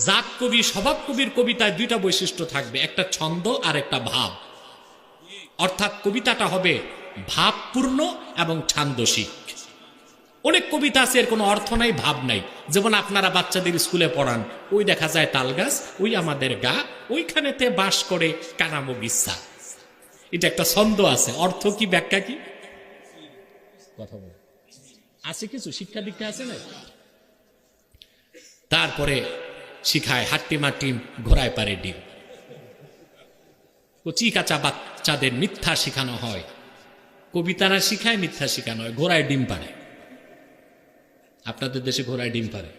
জাত কবি স্বভাব কবির কবিতায় দুইটা বৈশিষ্ট্য থাকবে, একটা ছন্দ আর একটা ভাব। অর্থাৎ কবিতাটা হবে ভাবপূর্ণ এবং ছান্দসিক। অনেক কবিতা আছে এর কোনো অর্থ নাই, ভাব নাই। যেমন আপনারা বাচ্চাদের স্কুলে পড়ান, ওই দেখা যায় তাল গাছ, ওই আমাদের গা, ওইখানেতে বাস করে কানামো গিচ্ছা। এটা একটা ছন্দ আছে, অর্থ কি ব্যাখ্যা কি কথা বল আছে, কিছু শিক্ষা দীক্ষা আছে না। তারপরে শিখায় হাট্টি মাটি ঘোড়ায় পারে ডিম। কচি কাঁচা বাচ্চাদের মিথ্যা শিখানো হয়, কবিতা না শিখায় মিথ্যা শিখানো হয়। ঘোড়ায় ডিম পারে, আপনাদের দেশে ঘোড়ায় ডিম পারে।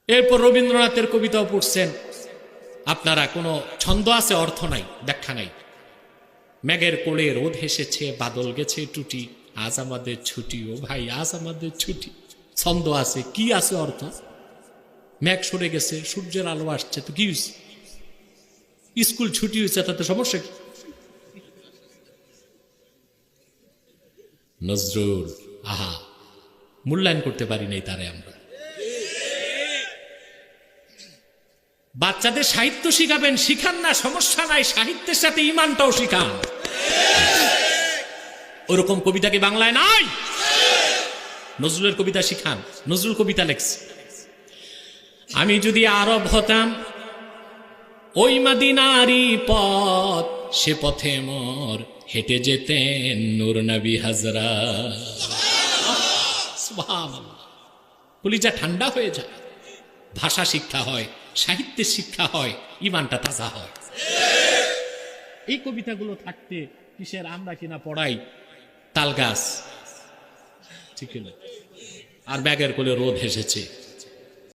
এরপর রবীন্দ্রনাথের কবিতাও পড়ছেন আপনারা, কোনো ছন্দ আছে, অর্থ নাই, ব্যাখ্যা নাই। মেঘের কোলে রোদ হেসেছে, বাদল গেছে টুটি, আজ আমাদের ছুটি, ও ভাই আজ আমাদের ছুটি। ছন্দ আছে, কি আছে অর্থ? মেঘ সরে গেছে, সূর্যের আলো আসছে, তো কি হয়েছে? স্কুল ছুটি হয়েছে, তাতে সমস্যা কি? নজরুল, আহা, মূল্যায়ন করতে পারি নাই তারে আমরা। বাচ্চাদের সাহিত্য শিখাবেন, শিখান না, সমস্যা নাই, সাহিত্যের সাথে ইমানটাও শিখান। ওরকম কবিতা কি বাংলায় নাই? নজরুলের কবিতা শিখান। নজরুল কবিতা লেখছে, আমি যদি আরব হতাম ওই মদিনারি পথ, সে পথে মোর হেঁটে যেতেন নূর নবী হযরত। সুবহানাল্লাহ, কলিজা ঠান্ডা হয়ে যায়। ভাষা শিক্ষা হয়, সাহিত্যের শিক্ষা হয়, ইমানটা তাজা হয়। এই কবিতাগুলো থাকতে কিসের আমরা কিনা পড়াই তাল গাছ, ঠিক না, আর ব্যাগের কোলে রোদ হেসেছে।